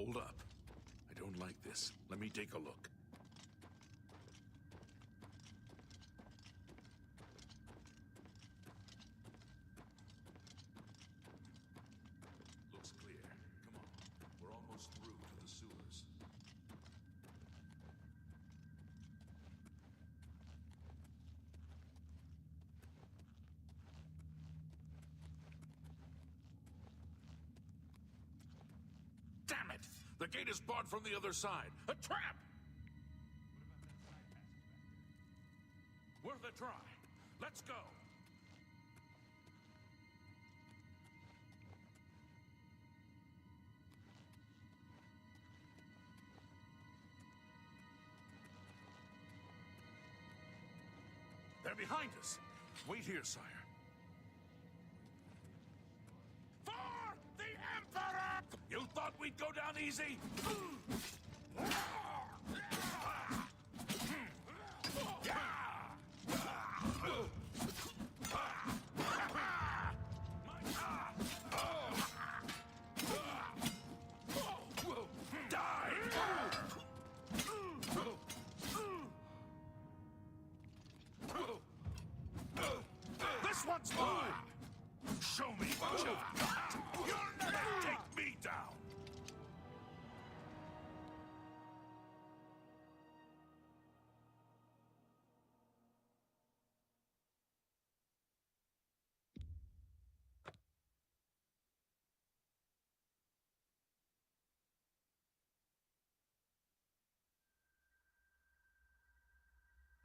Hold up. I don't like this. Let me take a look. Looks clear. Come on. We're almost through to the sewers. Damn it! The gate is barred from the other side. A trap! Worth a try. Let's go. They're behind us. Wait here, sire. For the Emperor! You thought we'd go down easy? This one's mine! Show me what you've got! You'll never take me down!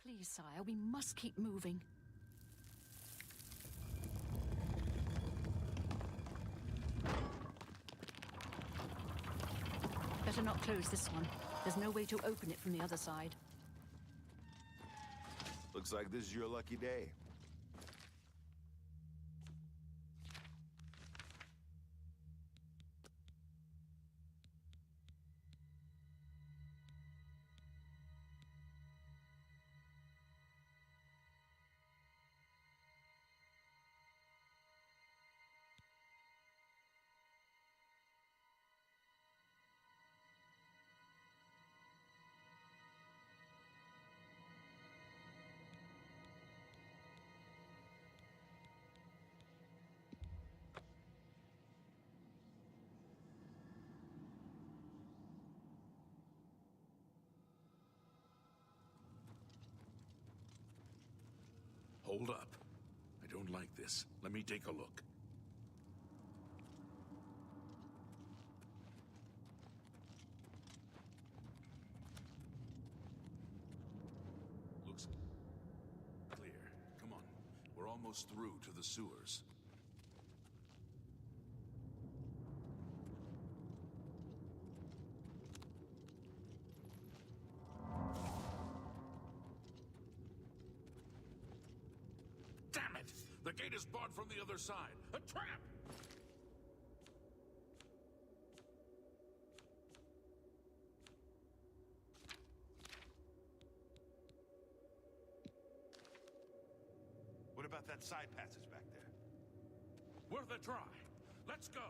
Please, sire, we must keep moving. Better not close this one. There's no way to open it from the other side. Looks like this is your lucky day. Hold up. I don't like this. Let me take a look. Looks clear. Come on. We're almost through to the sewers. Damn it! The gate is barred from the other side. A trap! What about that side passage back there? Worth a try. Let's go.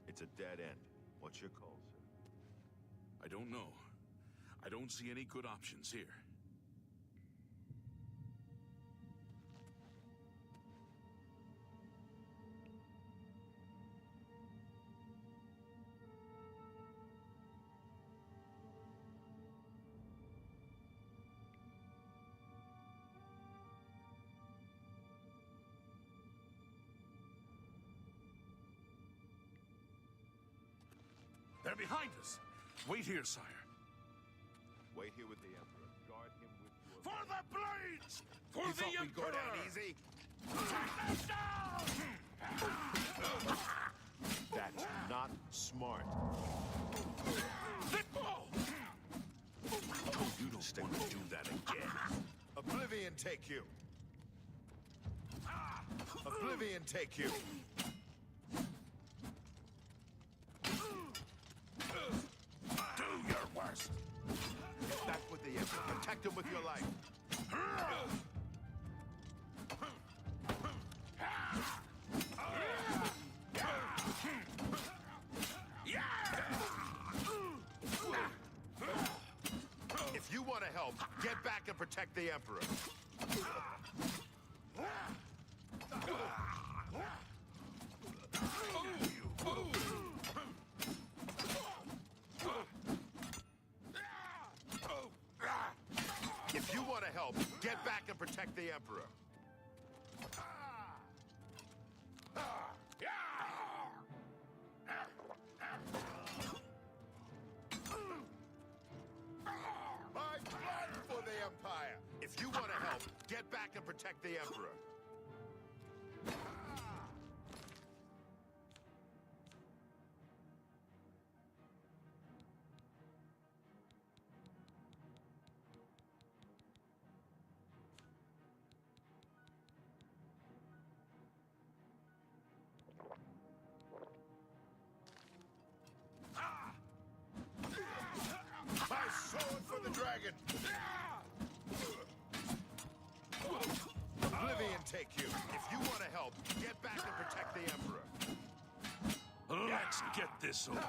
It's a dead end. What's your call, sir? I don't know. I don't see any good options here. They're behind us! Wait here, sire. Wait here with the Emperor. Guard him with your... For the blades! For You the thought we'd go Emperor! down easy? Take them down! That's not smart. Let go! You don't want to do that again. Oblivion take you. Oblivion take you! Do your worst! Get back with the Emperor. Protect him with your life. If you want to help, get back and protect the Emperor. If you want to help, get back and protect the Emperor. My blood for the Empire! If you want to help, get back and protect the Emperor. My sword for the dragon! Oblivion take you. If you want to help, get back and protect the Emperor. Let's get this over.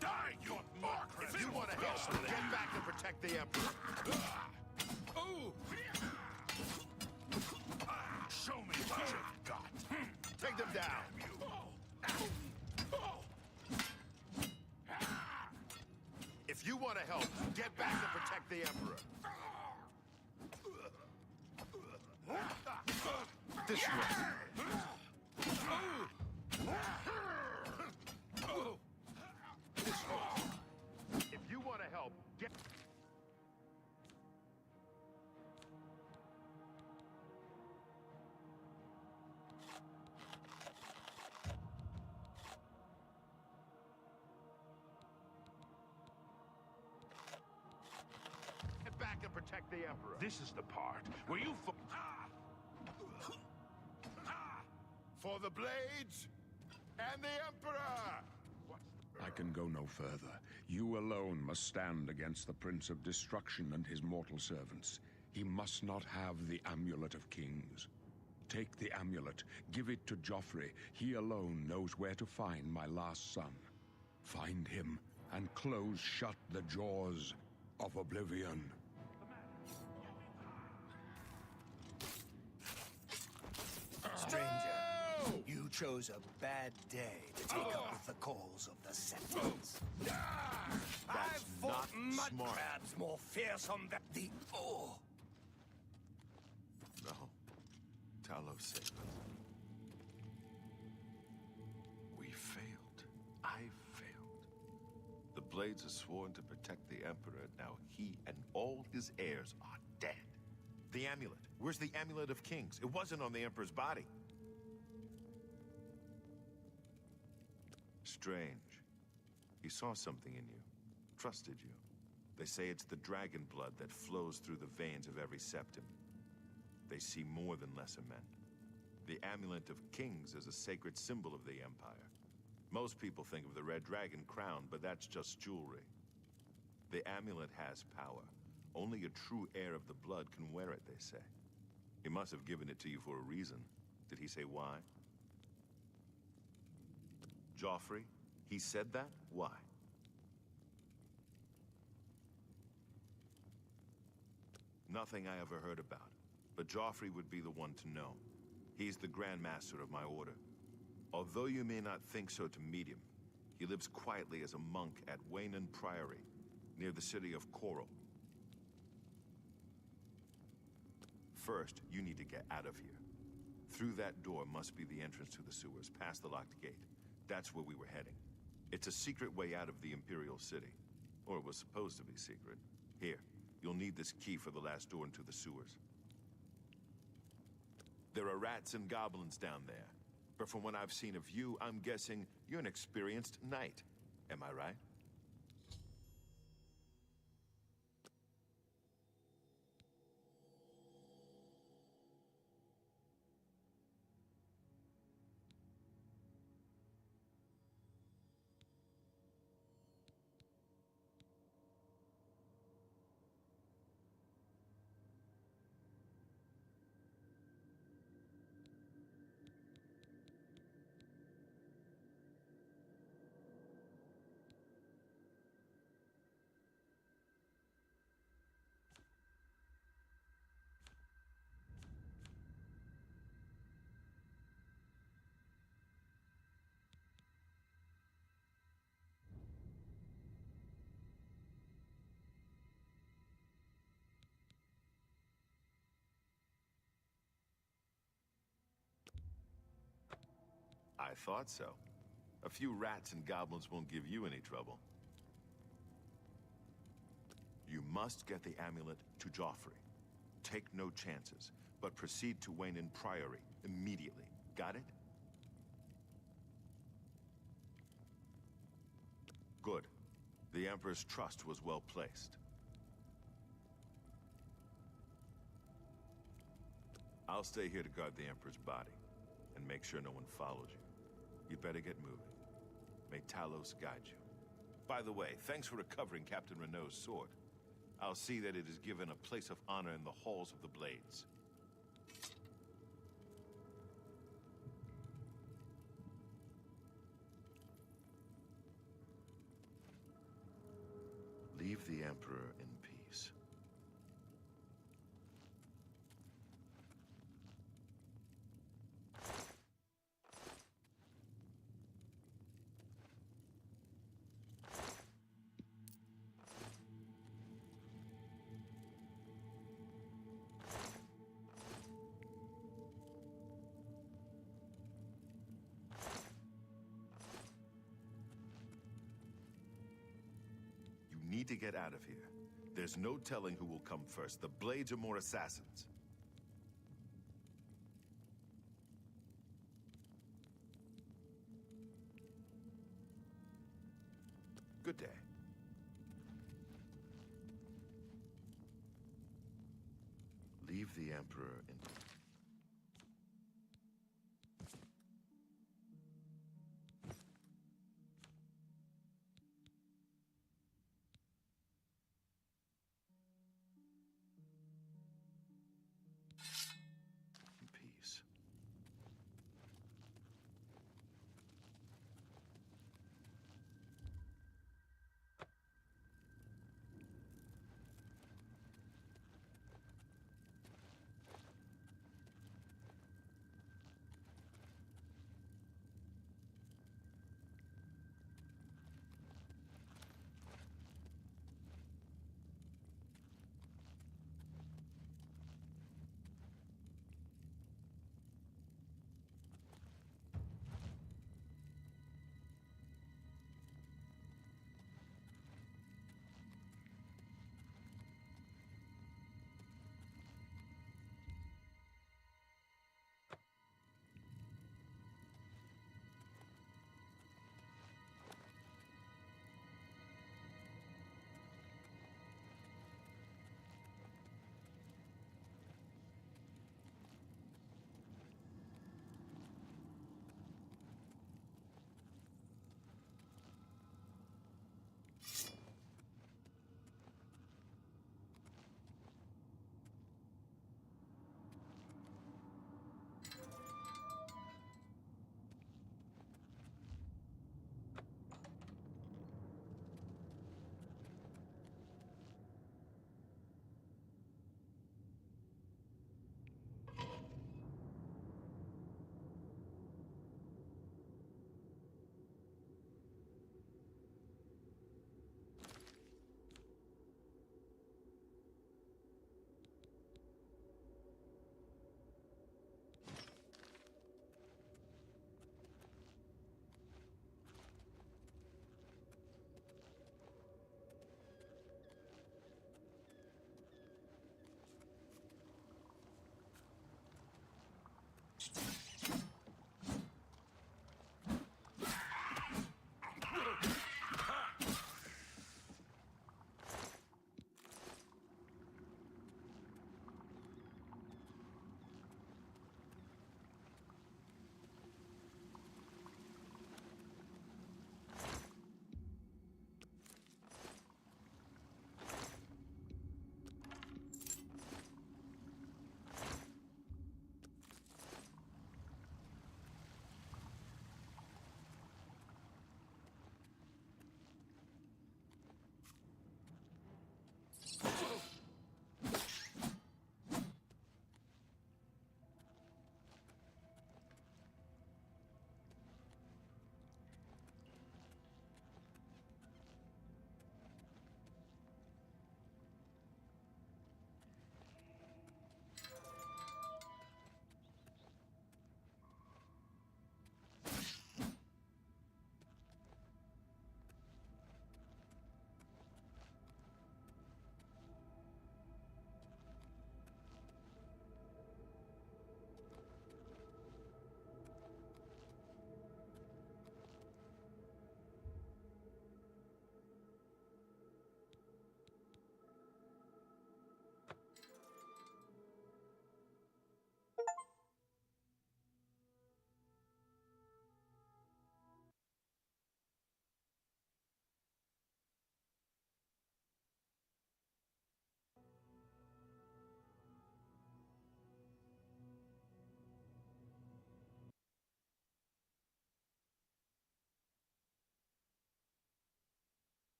Die, you mark! If you want to help, get back and protect the Emperor. Show me what you've got. Take them down. If you want to help, get back and protect the Emperor. This way. This way. If you want to help, get... Get back and protect the Emperor. This is the part where you For the blades and the Emperor! I can go no further. You alone must stand against the Prince of Destruction and his mortal servants. He must not have the Amulet of Kings. Take the amulet, give it to Joffrey. He alone knows where to find my last son. Find him and close shut the jaws of Oblivion. Stranger, you chose a bad day to take up with the cause of the Sentinels. I've fought not mud smart. crabs more fearsome than the... Oh! No. Talos saved us. We failed. I failed. The Blades are sworn to protect the Emperor. Now he and all his heirs are dead. The amulet. Where's the Amulet of Kings? It wasn't on the Emperor's body. Strange. He saw something in you. Trusted you. They say it's the dragon blood that flows through the veins of every septim. They see more than lesser men. The Amulet of Kings is a sacred symbol of the Empire. Most people think of the red dragon crown, but that's just jewelry. The amulet has power. Only a true heir of the blood can wear it, they say. He must have given it to you for a reason. Did he say why? Joffrey? He said that? Why? Nothing I ever heard about. But Joffrey would be the one to know. He's the Grand Master of my order. Although you may not think so to meet him, he lives quietly as a monk at Waynon Priory, near the city of Coral. First, you need to get out of here. Through that door must be the entrance to the sewers, past the locked gate. That's where we were heading. It's a secret way out of the Imperial City. Or it was supposed to be secret. Here, you'll need this key for the last door into the sewers. There are rats and goblins down there. But from what I've seen of you, I'm guessing you're an experienced knight. Am I right? thought so. A few rats and goblins won't give you any trouble. You must get the amulet to Joffrey. Take no chances, but proceed to Wayne Priory immediately. Got it? Good. The Emperor's trust was well placed. I'll stay here to guard the Emperor's body, and make sure no one follows you. You'd better get moving. May Talos guide you. By the way, thanks for recovering Captain Renault's sword. I'll see that it is given a place of honor in the halls of the Blades. Leave the Emperor in peace. You need to get out of here. There's no telling who will come first. The Blades are more assassins. Good day. Leave the Emperor in... peace.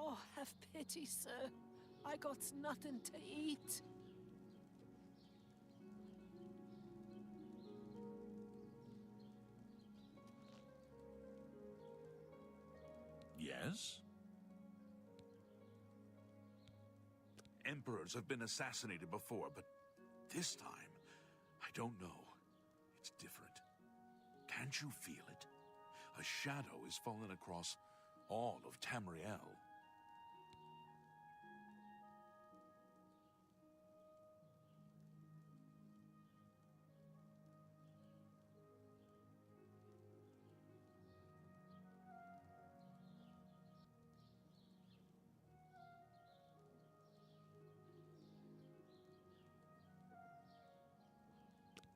Oh, have pity, sir. I got nothing to eat. Yes? Emperors have been assassinated before, but this time, I don't know. It's different. Can't you feel it? A shadow is falling across all of Tamriel.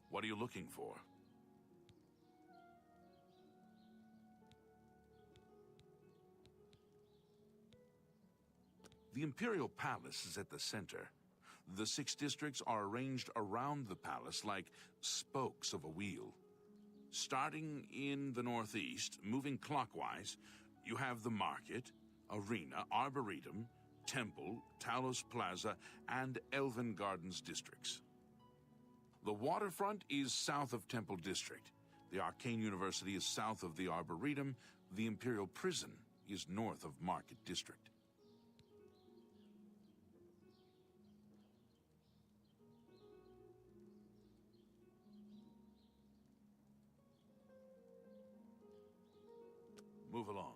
What are you looking for? The Imperial Palace is at the center. The 6 districts are arranged around the palace like spokes of a wheel. Starting in the northeast, moving clockwise, you have the Market, Arena, Arboretum, Temple, Talos Plaza, and Elven Gardens districts. The waterfront is south of Temple District. The Arcane University is south of the Arboretum. The Imperial Prison is north of Market District. Move along.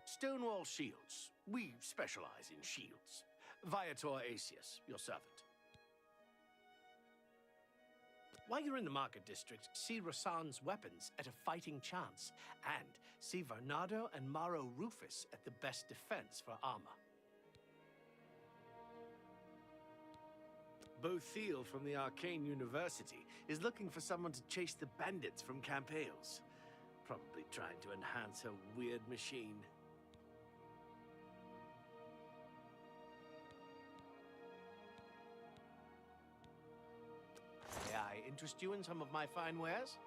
Stonewall Shields. We specialize in shields. Viator Asius, your servant. While you're in the Market District, see Rasan's weapons at a fighting chance, and see Varnado and Maro Rufus at the best defense for armor. Bo Thiel from the Arcane University is looking for someone to chase the bandits from Camp Hales. Probably trying to enhance her weird machine. May I interest you in some of my fine wares?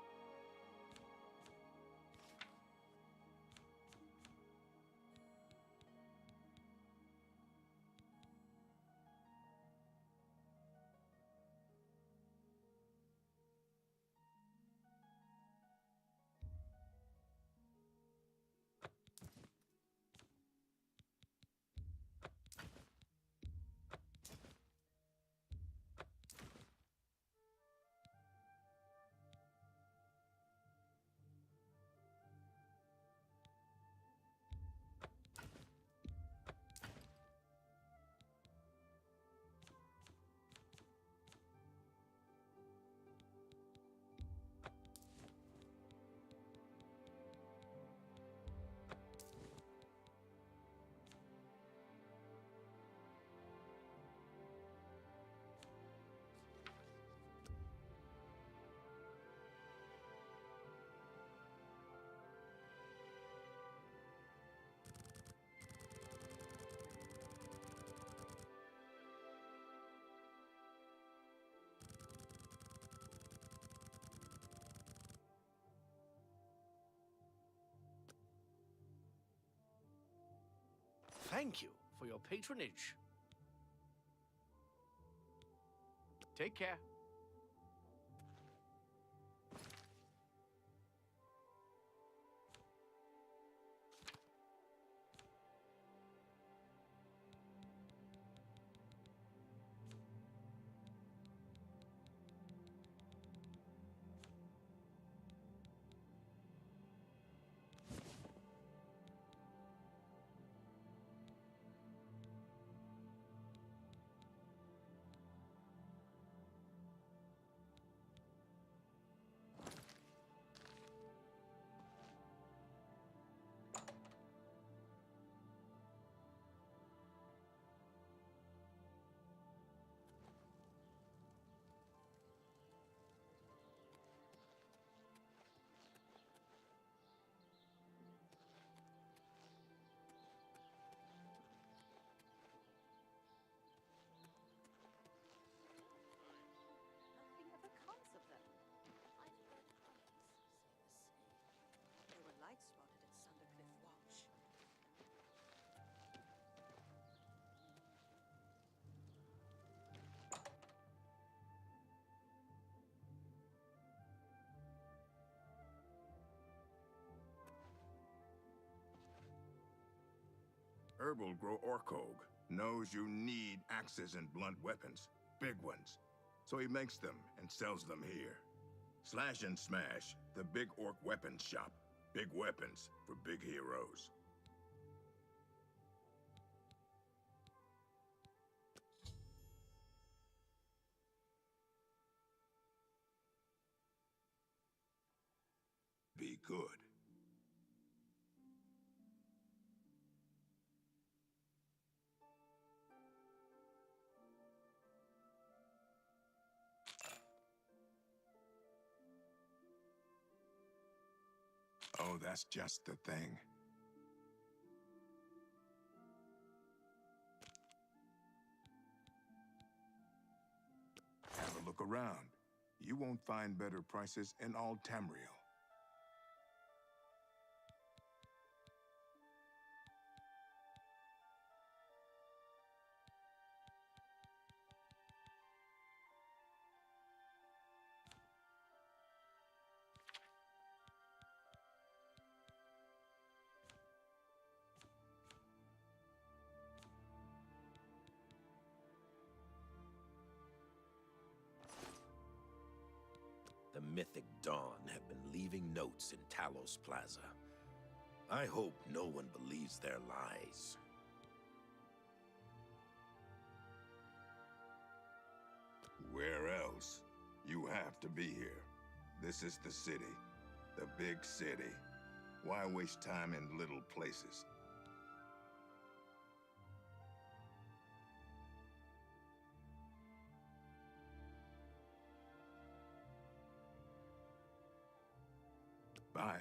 Thank you for your patronage. Take care. Nothing ever comes of them. I've heard others say the same. There were lights spotted at Sundercliff Watch. Herbal grow Orkog knows you need axes and blunt weapons, big ones. So he makes them and sells them here. Slash and Smash, the Big Orc Weapons Shop. Big weapons for big heroes. Be good. Oh, that's just the thing. Have a look around. You won't find better prices in all Tamriel. The mythic Dawn have been leaving notes in Talos Plaza. I hope no one believes their lies. Where else? You have to be here. This is the city. The big city. Why waste time in little places? Bye.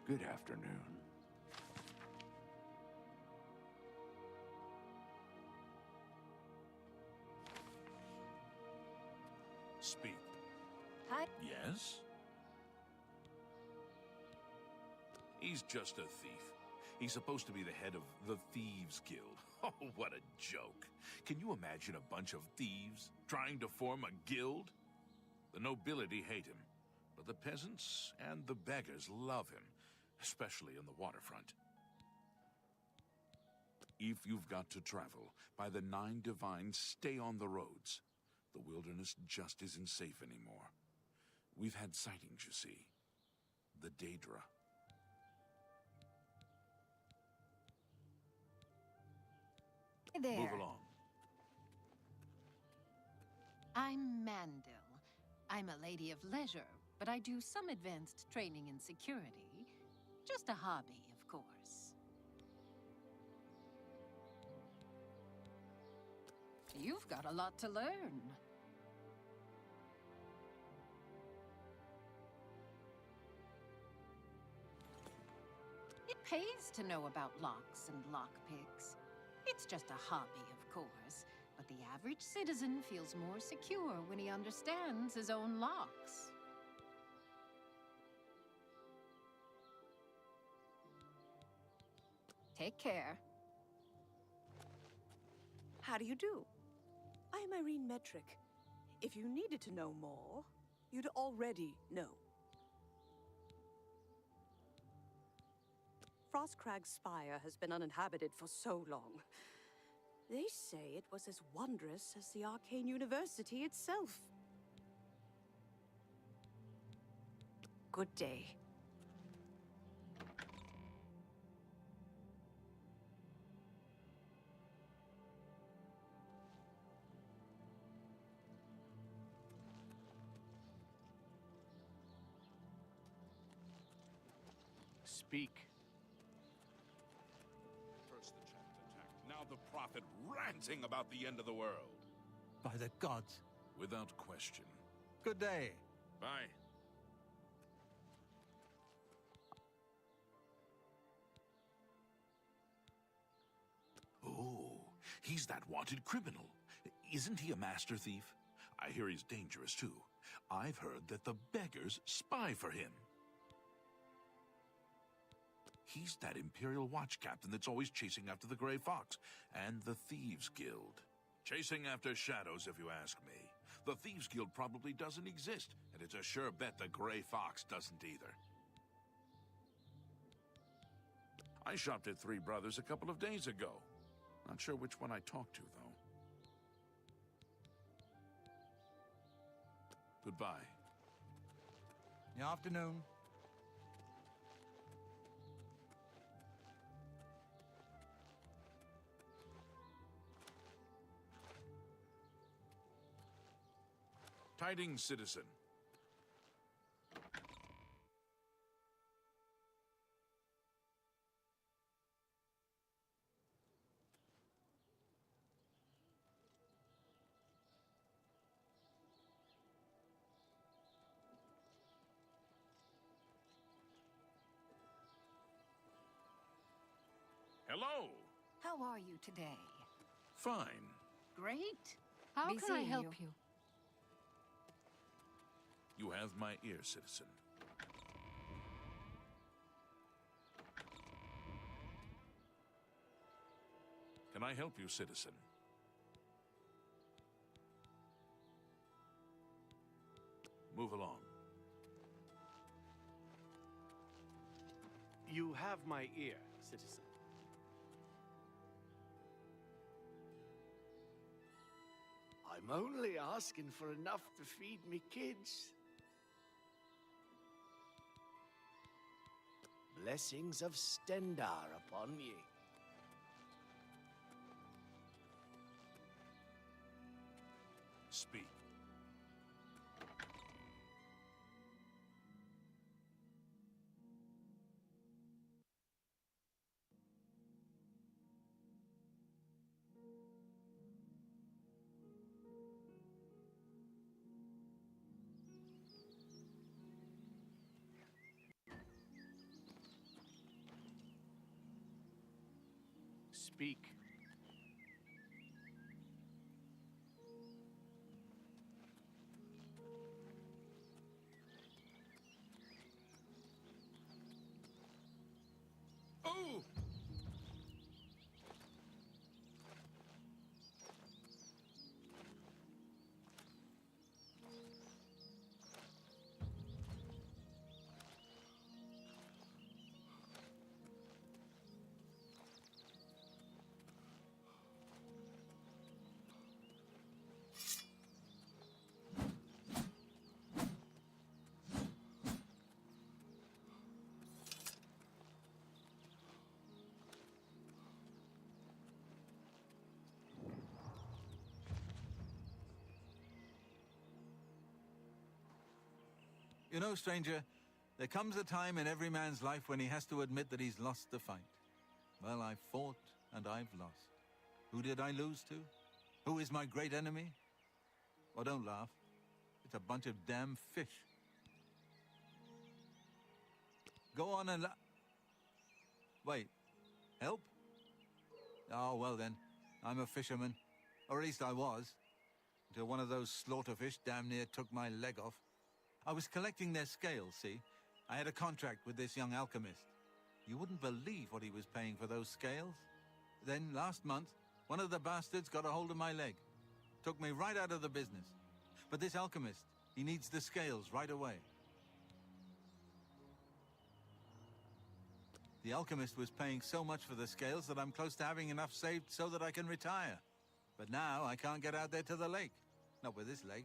Good afternoon. Speak. Hi. Yes? He's just a thief. He's supposed to be the head of the Thieves Guild. Oh, what a joke. Can you imagine a bunch of thieves trying to form a guild? The nobility hate him, but the peasants and the beggars love him, especially in the waterfront. If you've got to travel by the 9 Divines, stay on the roads. The wilderness just isn't safe anymore. We've had sightings, you see. The Daedra. Hey there. Move along. I'm Mandel. I'm a lady of leisure, but I do some advanced training in security. Just a hobby, of course. You've got a lot to learn. It pays to know about locks and lockpicks. It's just a hobby, of course, but the average citizen feels more secure when he understands his own locks. Take care. How do you do? I'm Irene Metric. If you needed to know more, you'd already know. Frostcrag's spire has been uninhabited for so long. They say it was as wondrous as the Arcane University itself. Good day. Speak. First the chapter attack, now the prophet ranting about the end of the world. By the gods. Without question. Good day. Bye. Oh, he's that wanted criminal. Isn't he a master thief? I hear he's dangerous too. I've heard that the beggars spy for him. He's that Imperial Watch captain that's always chasing after the Grey Fox and the Thieves Guild. Chasing after shadows, if you ask me. The Thieves Guild probably doesn't exist, and it's a sure bet the Grey Fox doesn't either. I shopped at Three Brothers a couple of days ago. Not sure which one I talked to, though. Goodbye. Good afternoon. Tidings, citizen. Hello. How are you today? Fine. Great. How Be can I seeing help you. you? You have my ear, citizen. Can I help you, citizen? Move along. You have my ear, citizen. I'm only asking for enough to feed me kids. Blessings of Stendar upon ye. Speak. speak. Oh! You know, stranger, there comes a time in every man's life when he has to admit that he's lost the fight. Well, I've fought and I've lost. Who did I lose to? Who is my great enemy? Oh, don't laugh. It's a bunch of damn fish. Go on and wait, help? Oh, well then, I'm a fisherman. Or at least I was. Until one of those slaughterfish damn near took my leg off. I was collecting their scales, see? I had a contract with this young alchemist. You wouldn't believe what he was paying for those scales. Then, last month, one of the bastards got a hold of my leg. Took me right out of the business. But this alchemist, he needs the scales right away. The alchemist was paying so much for the scales that I'm close to having enough saved so that I can retire. But now I can't get out there to the lake. Not with this leg.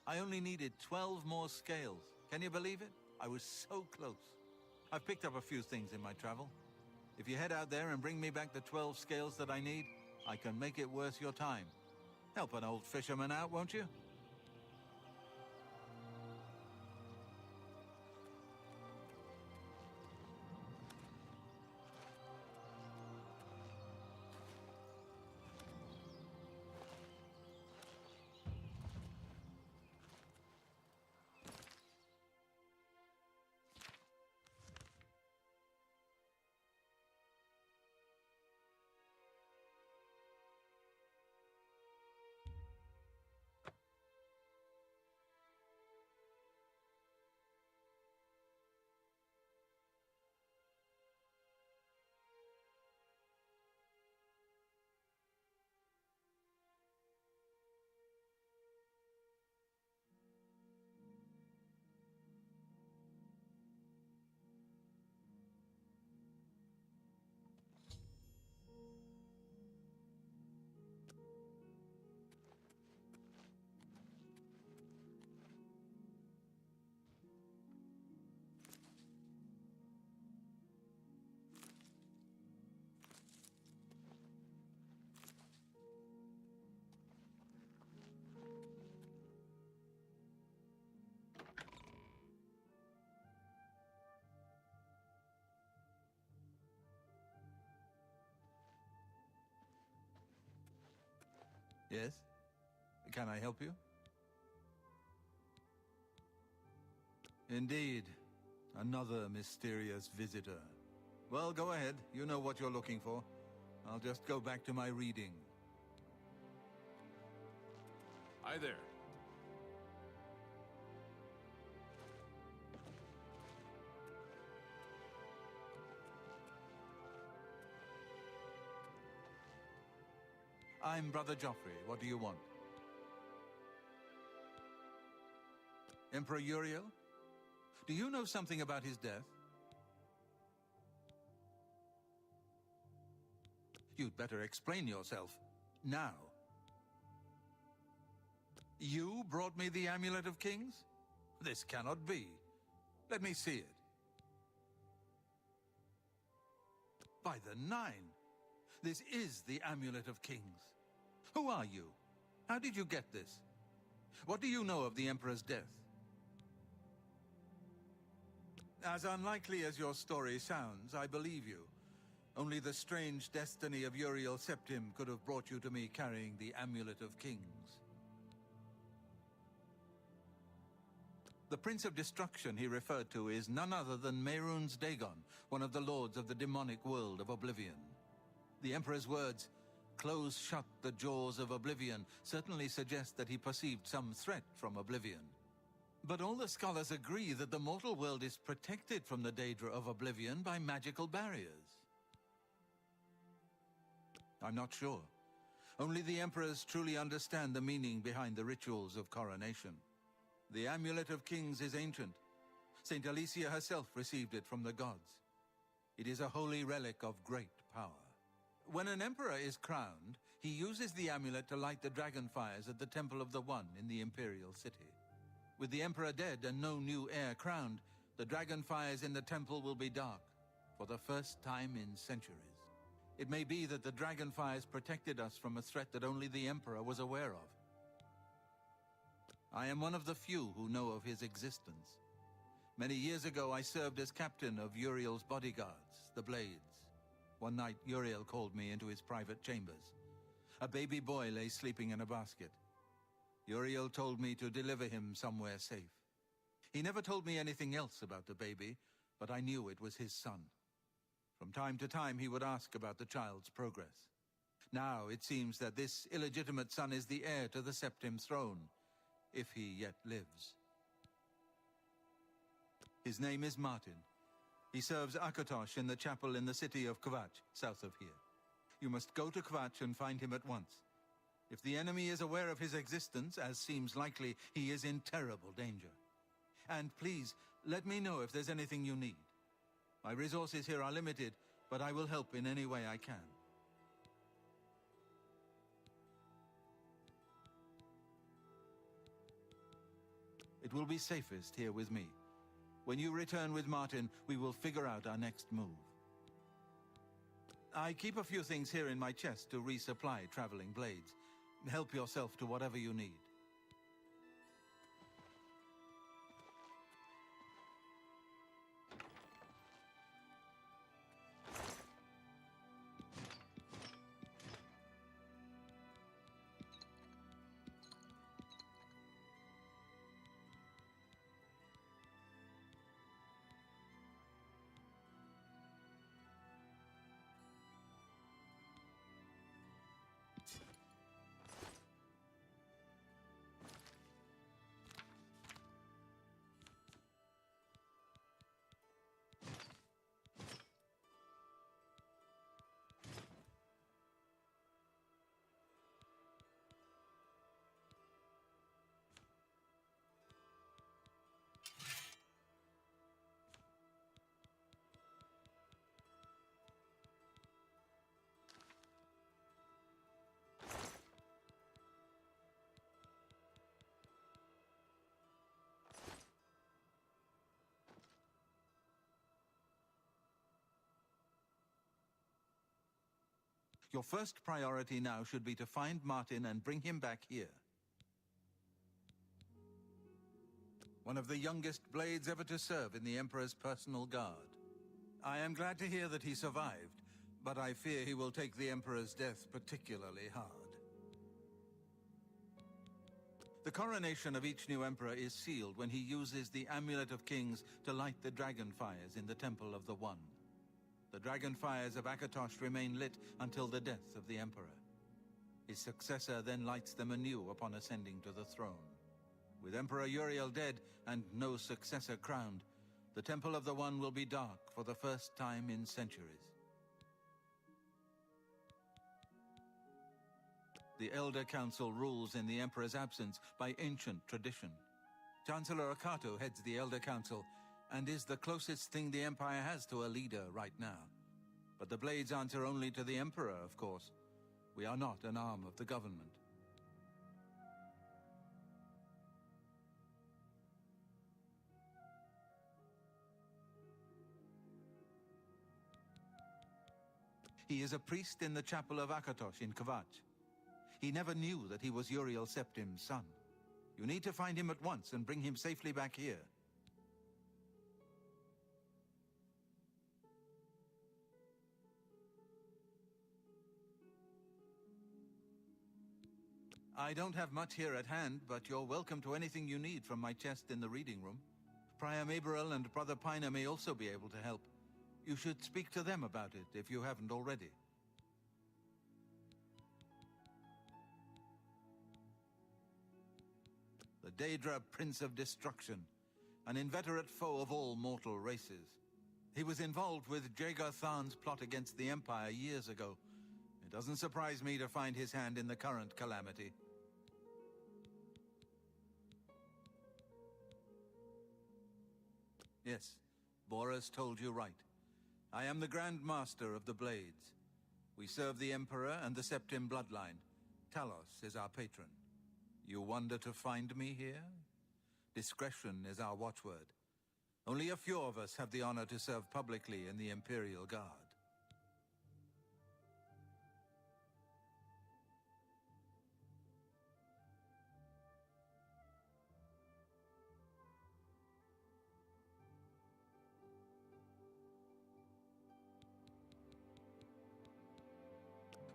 I only needed 12 more scales. Can you believe it? I was so close. I've picked up a few things in my travel. If you head out there and bring me back the 12 scales that I need, I can make it worth your time. Help an old fisherman out, won't you? Yes? Can I help you? Indeed. Another mysterious visitor. Well, go ahead. You know what you're looking for. I'll just go back to my reading. Hi there. I'm Brother Joffrey. What do you want? Emperor Uriel? Do you know something about his death? You'd better explain yourself. Now. You brought me the Amulet of Kings? This cannot be. Let me see it. By the Nine! This is the Amulet of Kings. Who are you? How did you get this? What do you know of the Emperor's death? As unlikely as your story sounds, I believe you. Only the strange destiny of Uriel Septim could have brought you to me carrying the Amulet of Kings. The Prince of Destruction he referred to is none other than Mehrunes Dagon, one of the lords of the demonic world of Oblivion. The Emperor's words, "Close shut the jaws of Oblivion," certainly suggest that he perceived some threat from Oblivion. But all the scholars agree that the mortal world is protected from the daedra of Oblivion by magical barriers. I'm not sure. Only the Emperors truly understand the meaning behind the rituals of coronation. The Amulet of Kings is ancient. Saint Alicia herself received it from the gods. It is a holy relic of great power. When an emperor is crowned, he uses the amulet to light the dragon fires at the Temple of the One in the Imperial City. With the emperor dead and no new heir crowned, the dragon fires in the temple will be dark, for the first time in centuries. It may be that the dragon fires protected us from a threat that only the emperor was aware of. I am one of the few who know of his existence. Many years ago, I served as captain of Uriel's bodyguards, the Blades. One night, Uriel called me into his private chambers. A baby boy lay sleeping in a basket. Uriel told me to deliver him somewhere safe. He never told me anything else about the baby, but I knew it was his son. From time to time, he would ask about the child's progress. Now, it seems that this illegitimate son is the heir to the Septim throne, if he yet lives. His name is Martin. He serves Akatosh in the chapel in the city of Kvatch, south of here. You must go to Kvatch and find him at once. If the enemy is aware of his existence, as seems likely, he is in terrible danger. And please, let me know if there's anything you need. My resources here are limited, but I will help in any way I can. It will be safest here with me. When you return with Martin, we will figure out our next move. I keep a few things here in my chest to resupply traveling blades. Help yourself to whatever you need. Your first priority now should be to find Martin and bring him back here. One of the youngest blades ever to serve in the Emperor's personal guard. I am glad to hear that he survived, but I fear he will take the Emperor's death particularly hard. The coronation of each new Emperor is sealed when he uses the Amulet of Kings to light the dragon fires in the Temple of the One. The dragon fires of Akatosh remain lit until the death of the Emperor. His successor then lights them anew upon ascending to the throne. With Emperor Uriel dead and no successor crowned, the Temple of the One will be dark for the first time in centuries. The Elder Council rules in the Emperor's absence by ancient tradition. Chancellor Akato heads the Elder Council and is the closest thing the Empire has to a leader right now. But the Blades answer only to the Emperor, of course. We are not an arm of the government. He is a priest in the chapel of Akatosh in Kvatch. He never knew that he was Uriel Septim's son. You need to find him at once and bring him safely back here. I don't have much here at hand, but you're welcome to anything you need from my chest in the reading room. Prior Maberel and Brother Piner may also be able to help. You should speak to them about it if you haven't already. the Daedra Prince of Destruction, an inveterate foe of all mortal races. He was involved with Jagar Tharn's plot against the Empire years ago. It doesn't surprise me to find his hand in the current calamity. Yes, Boris told you right. I am the Grand Master of the Blades. We serve the Emperor and the Septim bloodline. Talos is our patron. You wonder to find me here? Discretion is our watchword. Only a few of us have the honor to serve publicly in the Imperial Guard.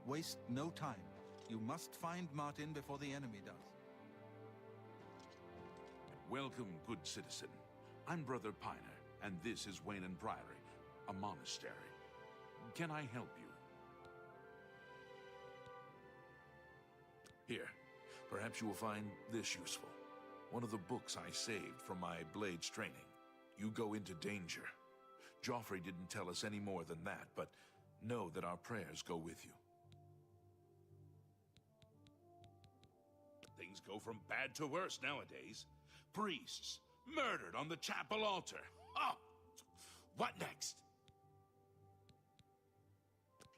Waste no time. You must find Martin before the enemy does. Welcome, good citizen. I'm Brother Piner, and this is Wayne Priory, a monastery. Can I help you? Here, perhaps you will find this useful. One of the books I saved from my Blades training. You go into danger. Joffrey didn't tell us any more than that, but know that our prayers go with you. Things go from bad to worse nowadays. Priests murdered on the chapel altar. Oh, what next?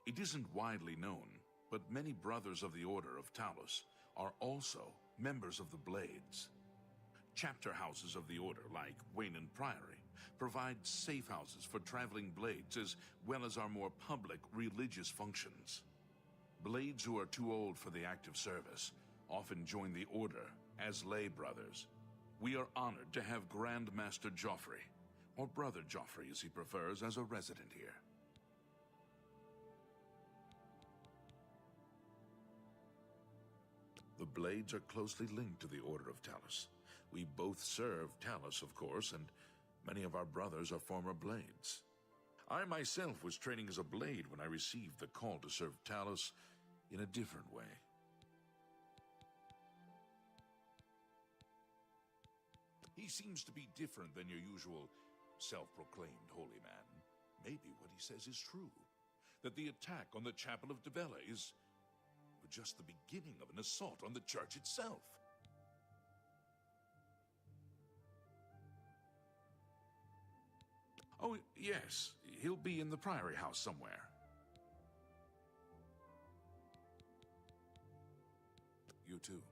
It isn't widely known, but many brothers of the Order of Talos are also members of the Blades. Chapter houses of the Order, like Wayne Priory, provide safe houses for traveling Blades as well as our more public religious functions. Blades who are too old for the active service often join the Order as lay brothers. We are honored to have Grand Master Joffrey, or Brother Joffrey as he prefers, as a resident here. The Blades are closely linked to the Order of Talos. We both serve Talos, of course, and many of our brothers are former Blades. I myself was training as a Blade when I received the call to serve Talos in a different way. He seems to be different than your usual self-proclaimed holy man. Maybe what he says is true. That the attack on the Chapel of Debella is just the beginning of an assault on the church itself. Oh, yes. He'll be in the Priory House somewhere. You too.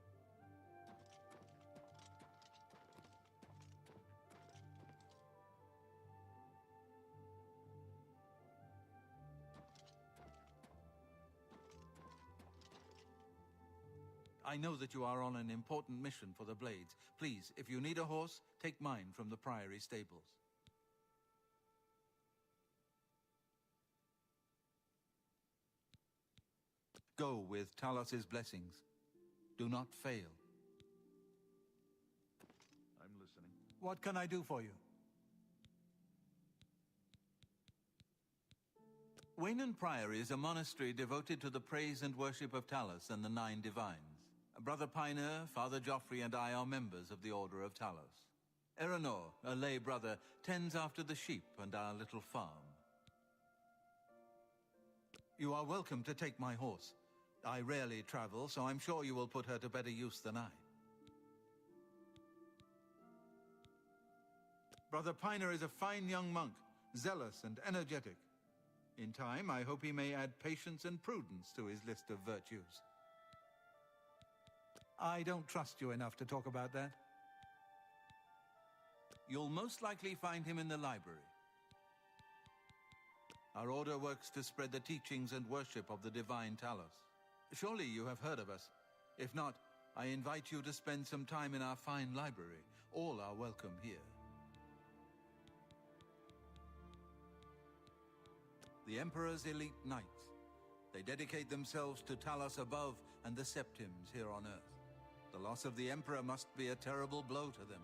I know that you are on an important mission for the Blades. Please, if you need a horse, take mine from the Priory stables. Go with Talos' blessings. Do not fail. I'm listening. What can I do for you? Wayne Priory is a monastery devoted to the praise and worship of Talos and the Nine Divines. Brother Piner, Father Joffrey, and I are members of the Order of Talos. Eranor, a lay brother, tends after the sheep and our little farm. You are welcome to take my horse. I rarely travel, so I'm sure you will put her to better use than I. Brother Piner is a fine young monk, zealous and energetic. In time, I hope he may add patience and prudence to his list of virtues. I don't trust you enough to talk about that. You'll most likely find him in the library. Our order works to spread the teachings and worship of the divine Talos. Surely you have heard of us. If not, I invite you to spend some time in our fine library. All are welcome here. The Emperor's elite knights. They dedicate themselves to Talos above and the Septims here on Earth. The loss of the Emperor must be a terrible blow to them.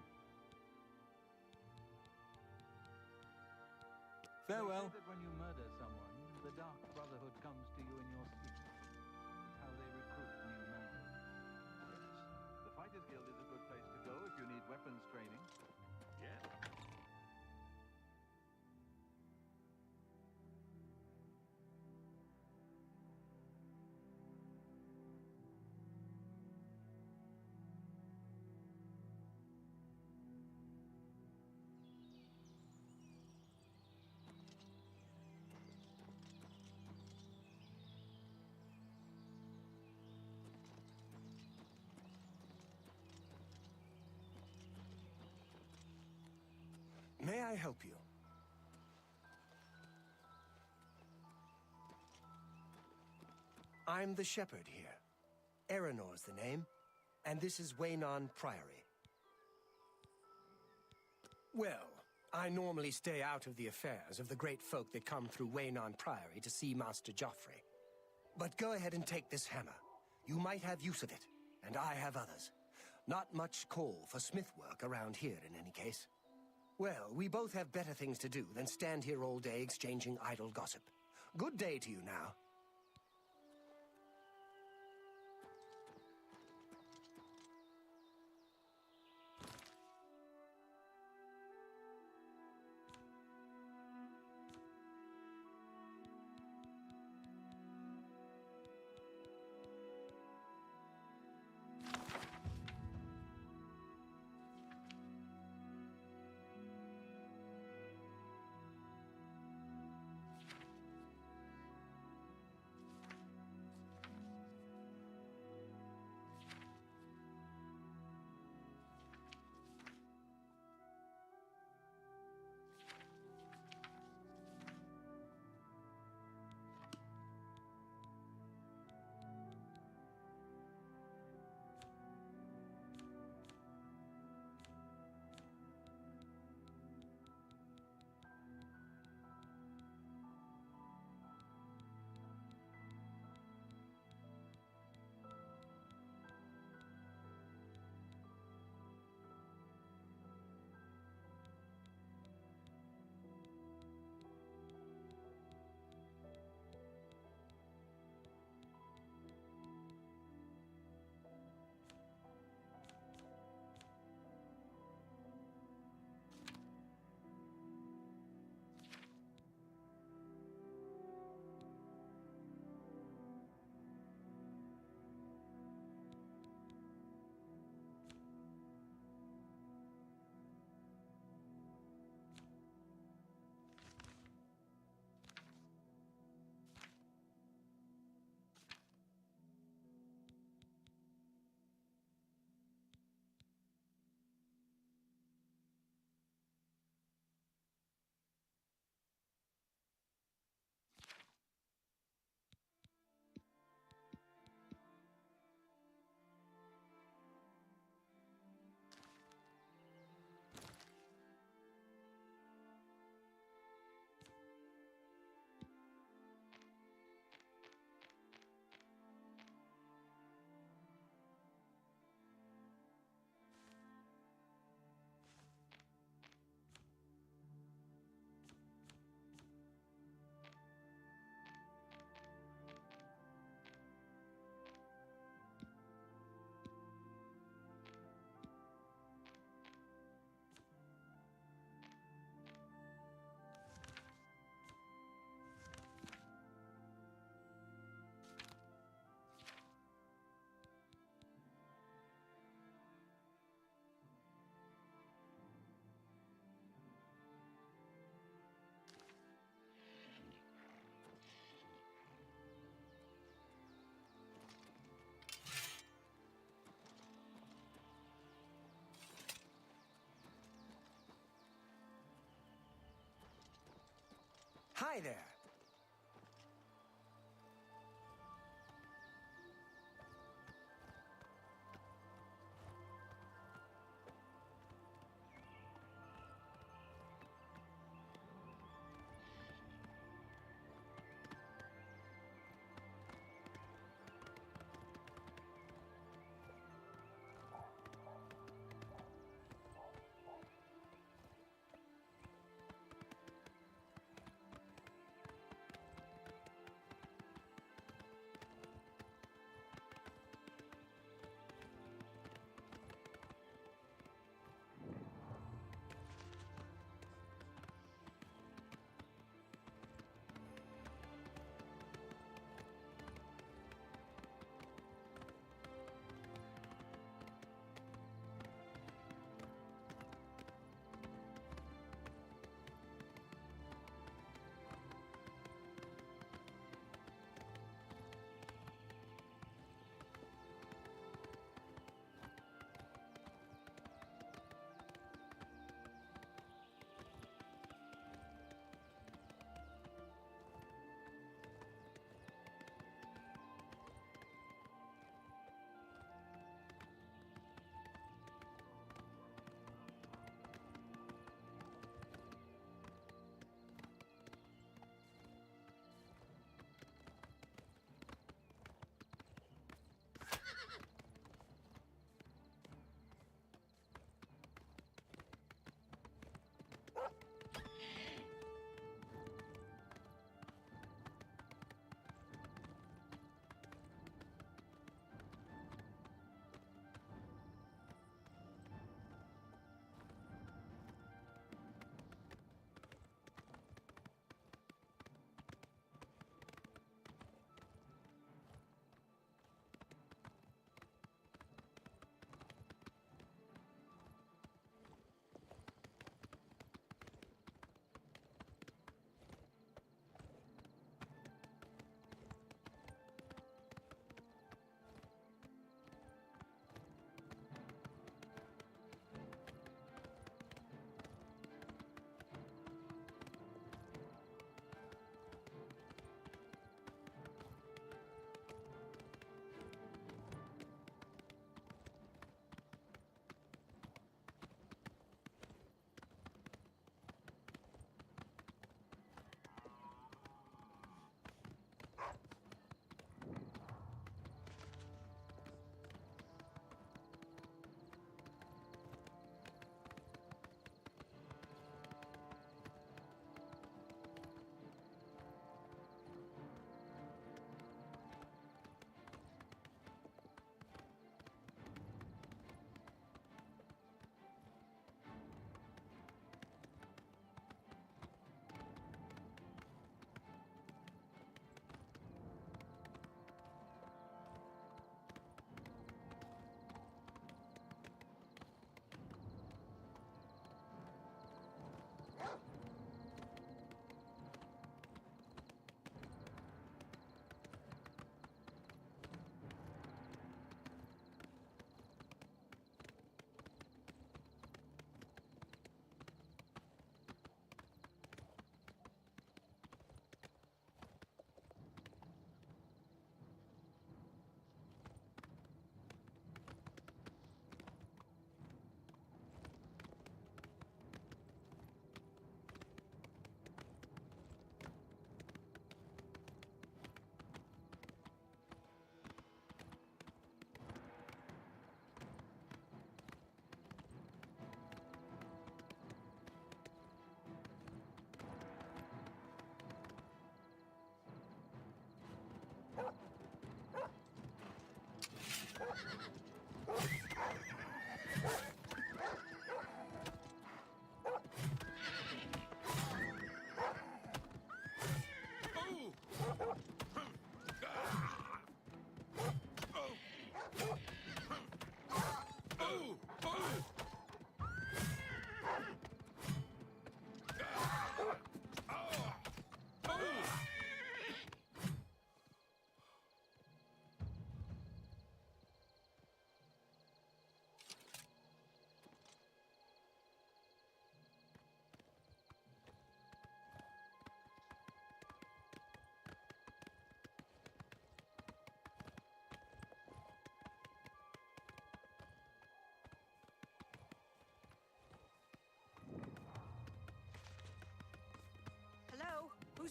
Farewell. They say that when you murder someone, the Dark Brotherhood comes to you in your sleep. It's how they recruit new members. Yes, the Fighters Guild is a good place to go if you need weapons training. Yeah. May I help you? I'm the shepherd here. Eranor's the name, and this is Waynon Priory. Well, I normally stay out of the affairs of the great folk that come through Waynon Priory to see Master Joffrey. But go ahead and take this hammer. You might have use of it, and I have others. Not much call for smith work around here in any case. Well, we both have better things to do than stand here all day exchanging idle gossip. Good day to you now. Hi there.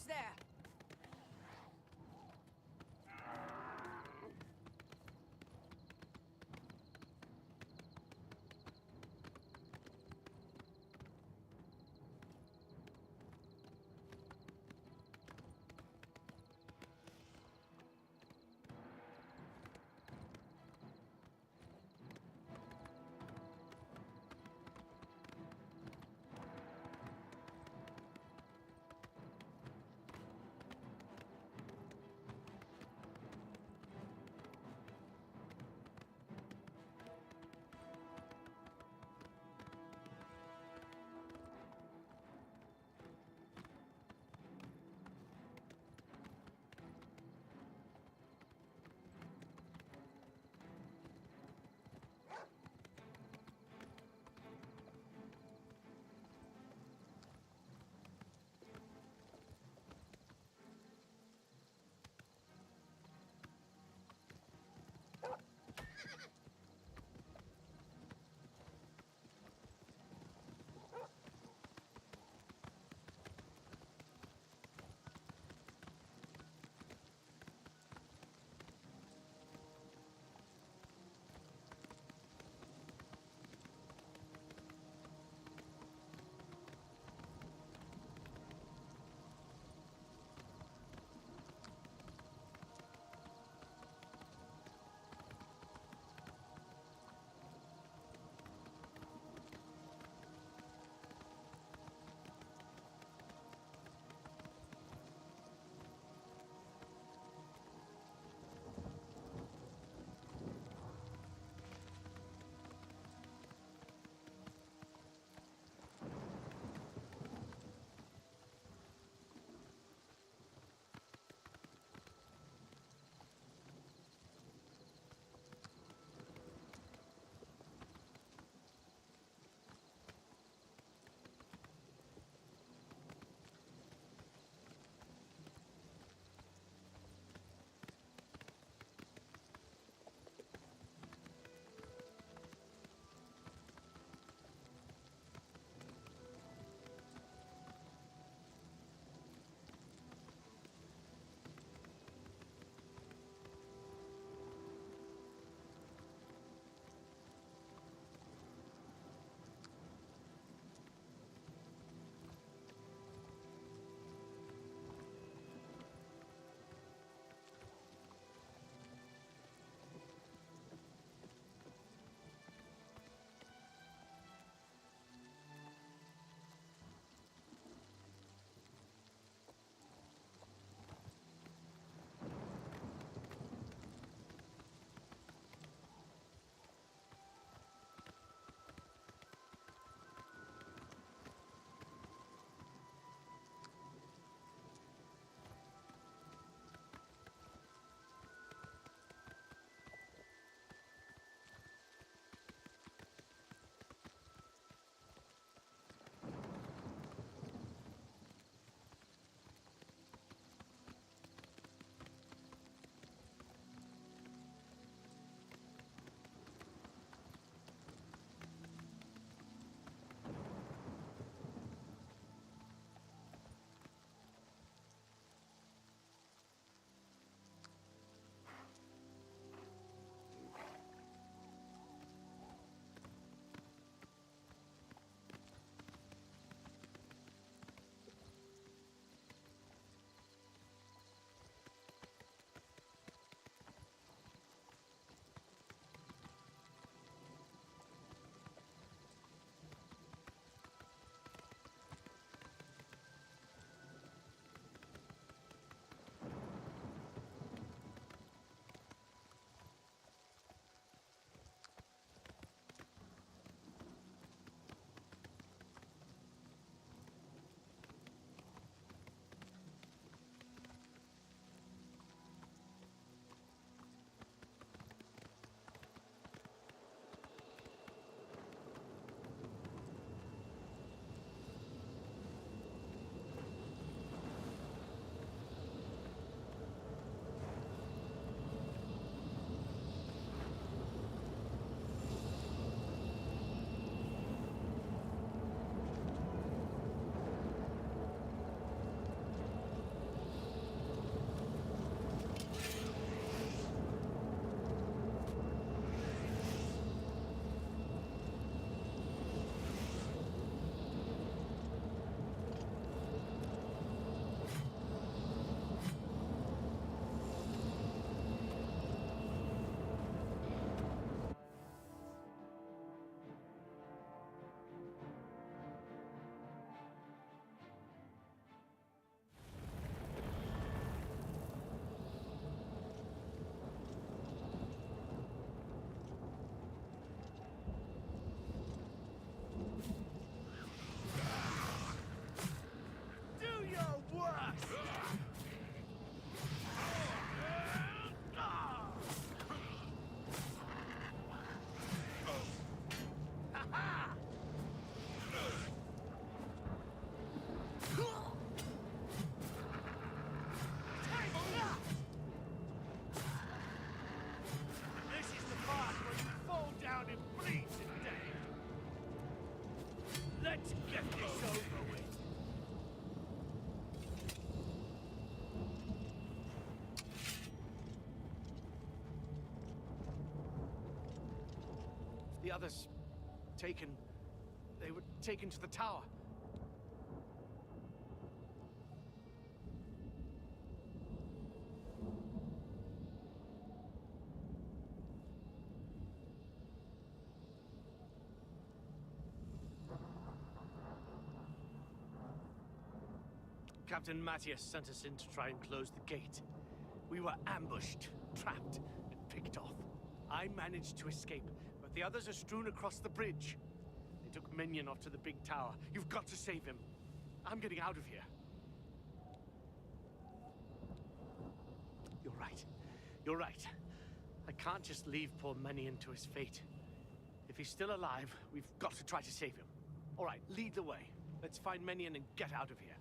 there! others taken. They were taken to the tower. Captain Matthias sent us in to try and close the gate. We were ambushed, trapped, and picked off. I managed to escape, but the others are strewn across the bridge. They took Minion off to the big tower. You've got to save him. I'm getting out of here. You're right. You're right. I can't just leave poor Minion to his fate. If he's still alive, we've got to try to save him. All right, lead the way. Let's find Minion and get out of here.